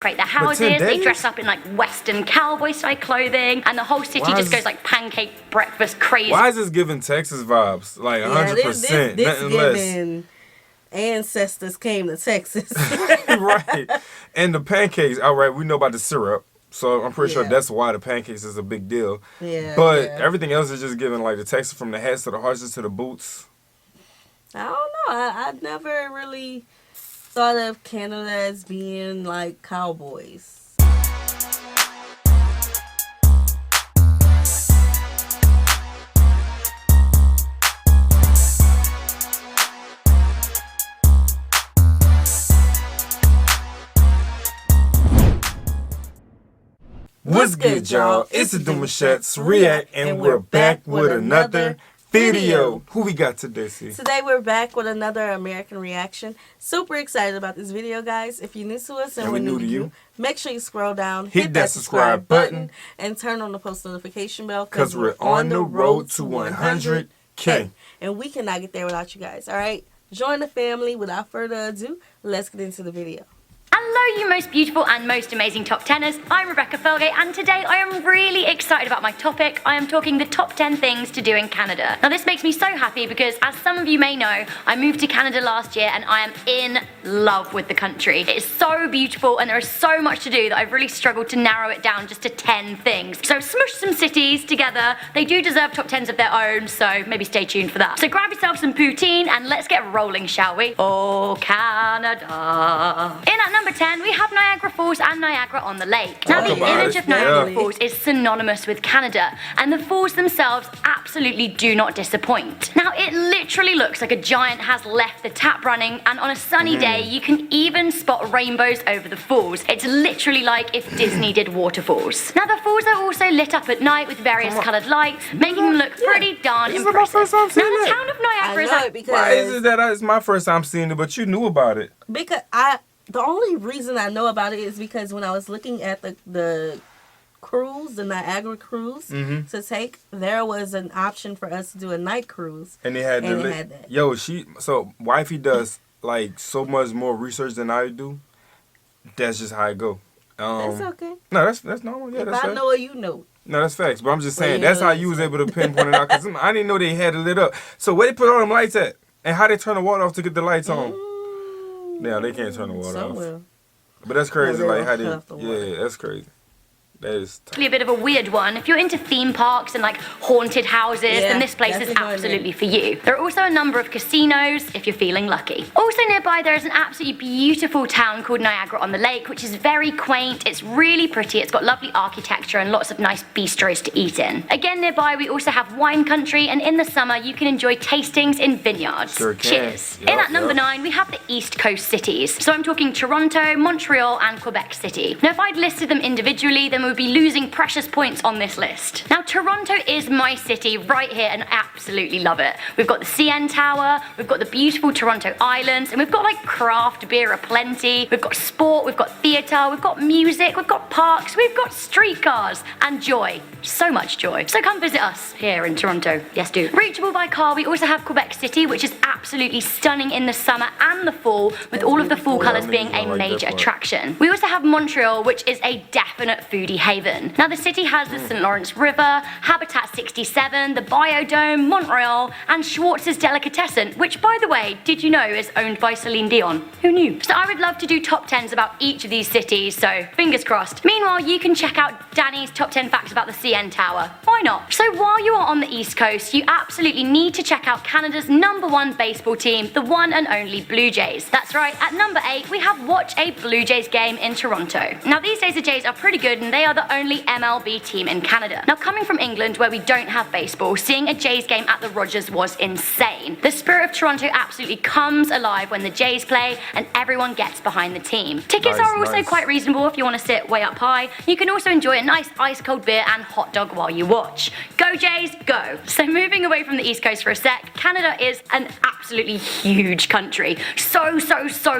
Create their houses, they dress up in like western cowboy style clothing, and the whole city just goes like pancake breakfast crazy. Why is this giving Texas vibes? Like 100%, nothing less. Ancestors came to Texas. Right. And the pancakes, all right, we know about the syrup, so I'm pretty sure that's why the pancakes is a big deal. Yeah. But everything else is just giving like the Texas, from the hats to the horses to the boots. I don't know. I never really thought of Canada as being like cowboys. What's good, y'all? It's the Demouchet REACT, and we're back with another video. Who we got today, C? Today we're back with another American reaction. Super excited about this video, guys. If you're new to us and we're new to you, make sure you scroll down, hit that subscribe button, and turn on the post notification bell, because we're on the road to 100K. And we cannot get there without you guys, all right? Join the family. Without further ado, let's get into the video. Hello, you most beautiful and most amazing top 10ers. I'm Rebecca Felgate, and today I am really excited about my topic. I am talking the top 10 things to do in Canada. Now, this makes me so happy because, as some of you may know, I moved to Canada last year and I am in love with the country. It is so beautiful and there is so much to do that I've really struggled to narrow it down just to 10 things. So smush some cities together. They do deserve top 10s of their own, so maybe stay tuned for that. So grab yourself some poutine and let's get rolling, shall we? Oh, Canada. In at number 10, we have Niagara Falls and Niagara on the Lake. Now, the image of Niagara Falls is synonymous with Canada, and the falls themselves absolutely do not disappoint. Now, it literally looks like a giant has left the tap running, and on a sunny day, you can even spot rainbows over the falls. It's literally like if Disney did waterfalls. Now, the falls are also lit up at night with various coloured lights, making them look pretty darn impressive. Now, the town of Niagara is like... Why is it that it's my first time seeing it, but you knew about it? Because the only reason I know about it is because when I was looking at the cruise, the Niagara cruise to take, there was an option for us to do a night cruise. And they had, that. Yo, so wifey does like so much more research than I do. That's just how I go. That's okay. No, that's normal. Yeah, if that's I know it, you know. No, that's facts. But I'm just saying, that's how you was able to pinpoint it out. Because I didn't know they had it lit up. So where they put all them lights at? And how they turn the water off to get the lights on? Yeah, they can't turn the water off. But that's crazy, like how they, that's crazy. That is tough. A bit of a weird one. If you're into theme parks and like haunted houses, then this place is absolutely for you. There are also a number of casinos if you're feeling lucky. Also nearby, there is an absolutely beautiful town called Niagara on the Lake, which is very quaint. It's really pretty. It's got lovely architecture and lots of nice bistros to eat in. Again, nearby, we also have wine country, and in the summer, you can enjoy tastings in vineyards. Sure can. Cheers. In at number 9, we have the East Coast cities. So I'm talking Toronto, Montreal, and Quebec City. Now, if I'd listed them individually, then we would be losing precious points on this list. Now, Toronto is my city right here, and I absolutely love it. We've got the CN Tower, we've got the beautiful Toronto Islands, and we've got like craft beer aplenty, we've got sport, we've got theatre, we've got music, we've got parks, we've got streetcars, and joy. So much joy. So come visit us here in Toronto. Yes, do. Reachable by car, we also have Quebec City, which is absolutely stunning in the summer and the fall, with all of the fall colours being a major attraction. We also have Montreal, which is a definite foodie haven. Now, the city has the St. Lawrence River, Habitat 67, the Biodome, Montreal, and Schwartz's Delicatessen, which, by the way, did you know is owned by Celine Dion? Who knew? So I would love to do top 10s about each of these cities, so fingers crossed. Meanwhile, you can check out Dani's top 10 facts about the CN Tower. Why not? So while you are on the East Coast, you absolutely need to check out Canada's #1 baseball team, the one and only Blue Jays. That's right, at number 8, we have watch a Blue Jays game in Toronto. Now, these days the Jays are pretty good, and they are the only MLB team in Canada. Now, coming from England, where we don't have baseball, seeing a Jays game at the Rogers was insane. The spirit of Toronto absolutely comes alive when the Jays play, and everyone gets behind the team. Tickets are also quite reasonable if you want to sit way up high. You can also enjoy a nice ice-cold beer and hot dog while you watch. Go Jays, go! So moving away from the East Coast for a sec, Canada is an absolutely huge country. So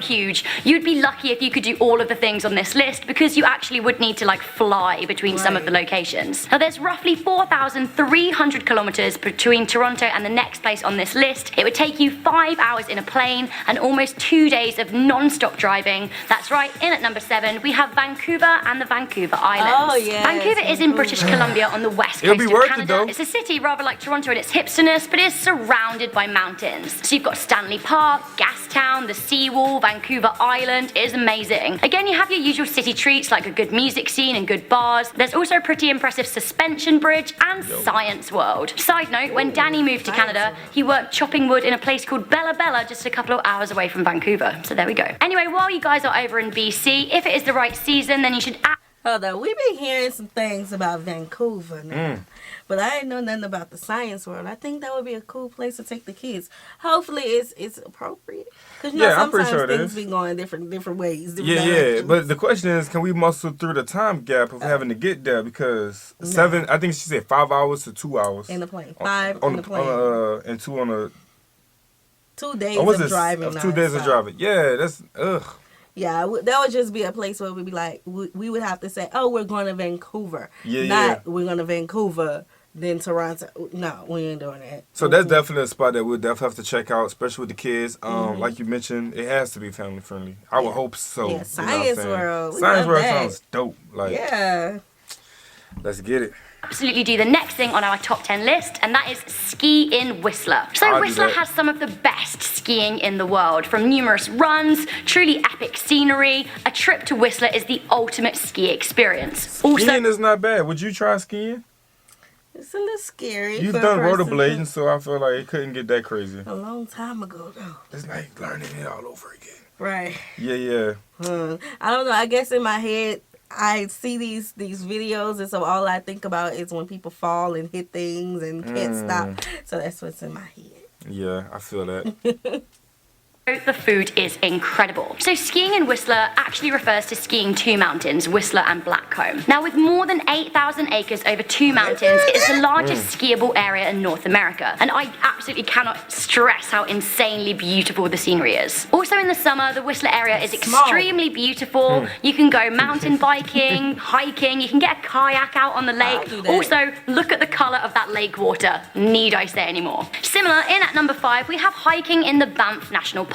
huge. You'd be lucky if you could do all of the things on this list, because you actually would need to like fly fly between some of the locations. Now there's roughly 4,300 kilometers between Toronto and the next place on this list. It would take you 5 hours in a plane and almost 2 days of non-stop driving. That's right, in at number 7 we have Vancouver and the Vancouver Islands. Oh yeah. Vancouver is in British Columbia on the west It'll coast be of worth it, Canada. though. It's a city rather like Toronto in its hipsterness, but is surrounded by mountains. So you've got Stanley Park, Gastown, the Seawall, Vancouver Island. It is amazing. Again, you have your usual city treats like a good music scene and good bars. There's also a pretty impressive suspension bridge and Science World. Side note, when Dani moved to Canada, he worked chopping wood in a place called Bella Bella just a couple of hours away from Vancouver. So there we go. Anyway, while you guys are over in BC, if it is the right season, then you should Hold on, we've been hearing some things about Vancouver now, but I didn't know nothing about the Science World. I think that would be a cool place to take the kids. Hopefully, it's appropriate. Because I'm pretty sometimes sure it things is. be going different ways. Different Yeah, directions. but the question is, can we muscle through the time gap of having to get there? Because I think she said 5 hours to 2 hours. In the plane, 5 on in the plane, and 2 on a. 2 days What was of this? driving. 2 days of nonstop. driving. Yeah, that's ugh. Yeah, that would just be a place where we'd be like, we would have to say, oh, we're going to Vancouver. Yeah, Not we're going to Vancouver, then Toronto. No, we ain't doing that. So that's definitely a spot that we'll definitely have to check out, especially with the kids. Like you mentioned, it has to be family friendly. I would hope so. Yeah, you know what I'm Science saying? World. We Science love World that. sounds dope. Like, Yeah. let's get it. absolutely do the next thing on our top 10 list, and that is ski in Whistler. So I'll do Whistler that. has some of the best skiing in the world, from numerous runs, truly epic scenery. A trip to Whistler is the ultimate ski experience. Also, Skiing is not bad. Would you try skiing? It's a little scary. You've for a done person rollerblading, so I feel like it couldn't get that crazy. a long time ago, though. It's like learning it all over again. Right. Yeah. I don't know. I guess in my head, I see these videos, and so all I think about is when people fall and hit things and can't stop. So that's what's in my head. Yeah, I feel that. the food is incredible. So skiing in Whistler actually refers to skiing 2 mountains, Whistler and Blackcomb. Now with more than 8,000 acres over 2 mountains, it is the largest skiable area in North America. And I absolutely cannot stress how insanely beautiful the scenery is. Also in the summer, the Whistler area is extremely beautiful. You can go mountain biking, hiking, you can get a kayak out on the lake. do that. Also, look at the color of that lake water. Need I say anymore? Similar, in at number 5, we have hiking in the Banff National Park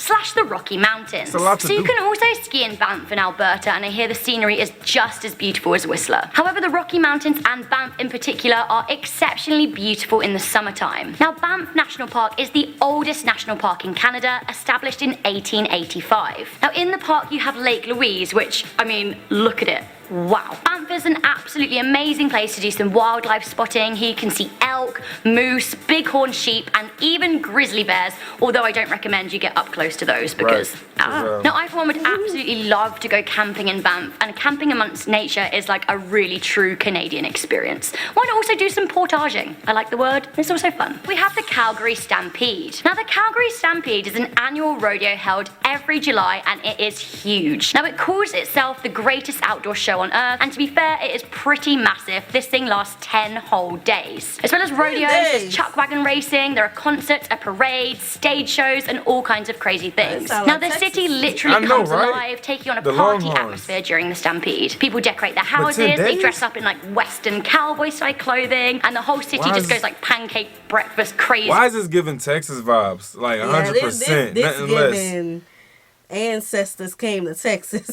/ the Rocky Mountains. a lot to So you do. can also ski in Banff in Alberta, and I hear the scenery is just as beautiful as Whistler. However, the Rocky Mountains and Banff in particular are exceptionally beautiful in the summertime. Now, Banff National Park is the oldest national park in Canada, established in 1885. Now, in the park you have Lake Louise, which, I mean, look at it. Wow. Banff is an absolutely amazing place to do some wildlife spotting. Here you can see elk, moose, bighorn sheep, and even grizzly bears, although I don't recommend you get up close to those because... Right. Now, I for one would absolutely love to go camping in Banff, and camping amongst nature is like a really true Canadian experience. Why not also do some portaging? I like the word. It's also fun. We have the Calgary Stampede. Now, the Calgary Stampede is an annual rodeo held every July, and it is huge. Now, it calls itself the greatest outdoor show on earth, and to be fair, it is pretty massive. This thing lasts 10 whole days. As well as rodeos, there's chuck wagon racing, there are concerts, a parade, stage shows, and all kinds of crazy things. sounds Now, like the Texas. city literally I know, comes right? alive, taking on a The party Longhorns. atmosphere during the Stampede. People decorate their 10 houses, they days? dress up in like Western cowboy style clothing, and the whole city Why just is- goes like pancake breakfast crazy. Why is this giving Texas vibes? Like 100%, this nothing less. giving ancestors came to Texas.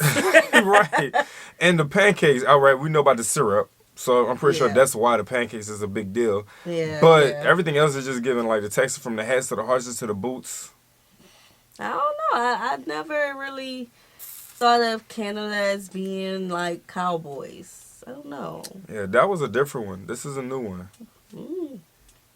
Right. And the pancakes, all right, we know about the syrup. So I'm pretty sure Yeah. that's why the pancakes is a big deal. Yeah, But yeah. everything else is just giving like the texture from the hats to the horses to the boots. I don't know. I never really thought of Canada as being like cowboys. I don't know. Yeah, that was a different one. This is a new one.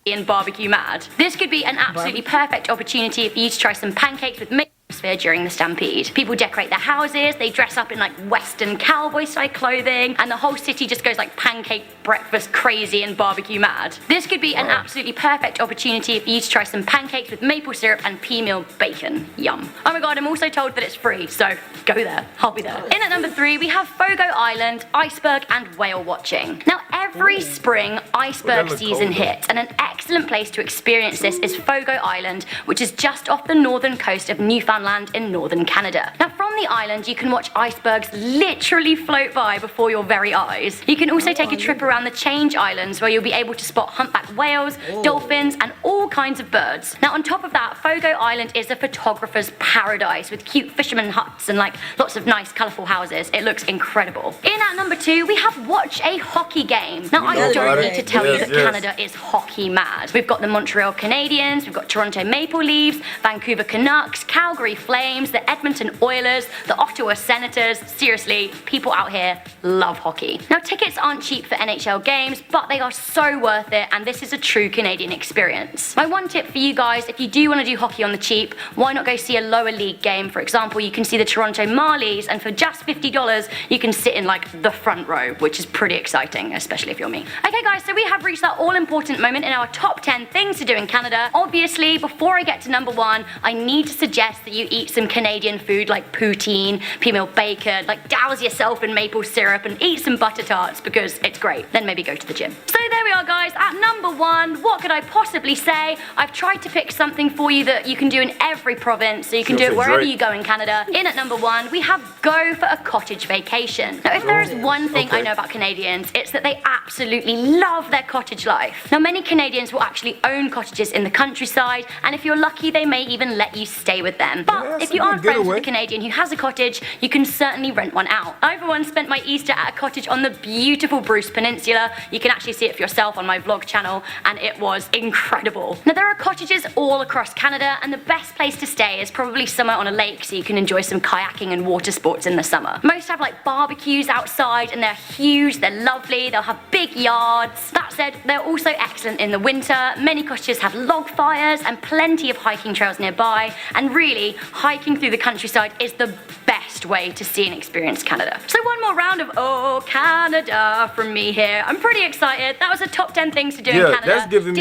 and barbecue mad. This could be an absolutely perfect opportunity for you to try some pancakes with mixed atmosphere during the Stampede. People decorate their houses, they dress up in like Western cowboy style clothing, and the whole city just goes like pancake breakfast crazy and barbecue mad. This could be an absolutely perfect opportunity for you to try some pancakes with maple syrup and pea meal bacon. Yum. Oh my god, I'm also told that it's free, so go there. I'll be there. In at number 3, we have Fogo Island, iceberg and whale watching. Now every spring, iceberg look season cold, though. hits, and an excellent place to experience this is Fogo Island, which is just off the northern coast of Newfoundland Newfoundland in northern Canada. Now from the island, you can watch icebergs literally float by before your very eyes. You can also take a trip around the Change Islands where you'll be able to spot humpback whales, dolphins, and all kinds of birds. Now on top of that, Fogo Island is a photographer's paradise with cute fisherman huts and like lots of nice colourful houses. It looks incredible. In at number 2, we have watch a hockey game. Now I don't need to tell you that Canada is hockey mad. We've got the Montreal Canadiens, we've got Toronto Maple Leafs, Vancouver Canucks, Calgary Flames, the Edmonton Oilers, the Ottawa Senators. Seriously, people out here love hockey. Now tickets aren't cheap for NHL games, but they are so worth it, and this is a true Canadian experience. My one tip for you guys, if you do want to do hockey on the cheap, why not go see a lower league game? For example, you can see the Toronto Marlies, and for just $50 you can sit in like the front row, which is pretty exciting, especially if you're me. Okay guys, so we have reached that all important moment in our top 10 things to do in Canada. Obviously, before I get to number 1, I need to suggest that you eat some Canadian food like poutine, pea meal bacon, like douse yourself in maple syrup and eat some butter tarts because it's great. Then maybe go to the gym. So there we are guys, at number 1, what could I possibly say? I've tried to pick something for you that you can do in every province, so you can do it wherever you go in Canada. In at number 1, we have go for a cottage vacation. Now if there is one thing I know about Canadians, it's that they absolutely love their cottage life. Now many Canadians will actually own cottages in the countryside, and if you're lucky they may even let you stay with them. But if you aren't friends with a Canadian who has a cottage, you can certainly rent one out. I for one spent my Easter at a cottage on the beautiful Bruce Peninsula. You can actually see it for yourself on my vlog channel, and it was incredible. Now there are cottages all across Canada, and the best place to stay is probably somewhere on a lake so you can enjoy some kayaking and water sports in the summer. Most have like barbecues outside, and they're huge, they're lovely, they'll have big yards. That said, they're also excellent in the winter. Many cottages have log fires and plenty of hiking trails nearby, and really, hiking through the countryside is the best way to see and experience Canada. So one more round of Oh Canada from me here. I'm pretty excited. That was the top 10 things to do in Canada. That's giving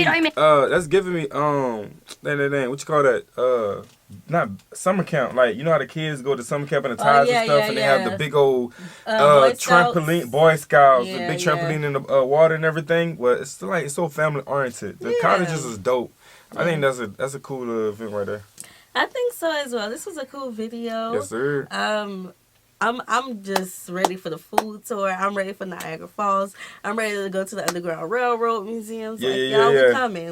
me what you call that? Not summer camp, like you know how the kids go to summer camp in the ties and stuff, and they have the big old trampoline, Boy Scouts, the big trampoline in the water and everything. Well, it's like it's so family oriented. The cottages is dope. I think that's a cool event right there. I think so as well. This was a cool video. Yes, sir. I'm just ready for the food tour. I'm ready for Niagara Falls. I'm ready to go to the Underground Railroad museums. We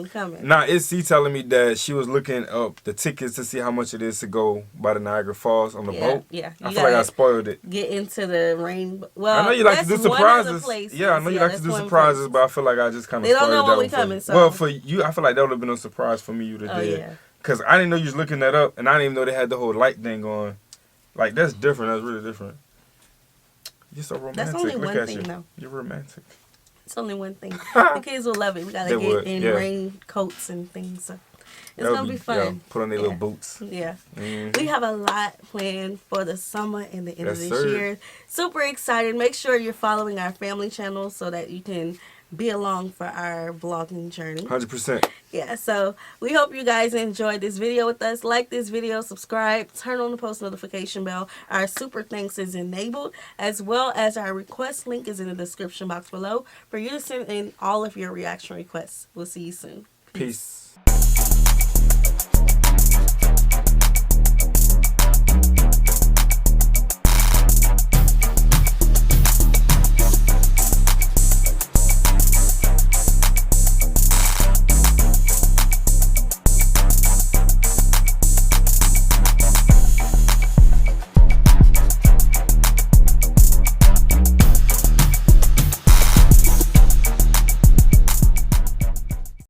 coming. Nah, it's C telling me that she was looking up the tickets to see how much it is to go by the Niagara Falls on the boat. Yeah, I feel like I spoiled it. Get into the rain. Well, I know you like to do surprises. Yeah, I know you like to do surprises, but I feel like I just kind of spoiled it. They don't know when we coming. So. Well, for you, I feel like that would have been a surprise for me. You today, because I didn't know you was looking that up, and I didn't even know they had the whole light thing going. Like, that's different. That's really different. You're so romantic. That's only one thing, though. You're romantic. It's only one thing. The kids will love it. We gotta get in raincoats and things. So it's gonna be fun. Yeah, put on their little boots. Yeah. We have a lot planned for the summer and the end of this year. Super excited. Make sure you're following our family channel so that you can be along for our vlogging journey. 100%. Yeah, so we hope you guys enjoyed this video with us. Like this video, subscribe, turn on the post notification bell. Our super thanks is enabled, as well as our request link is in the description box below for you to send in all of your reaction requests. We'll see you soon. Peace.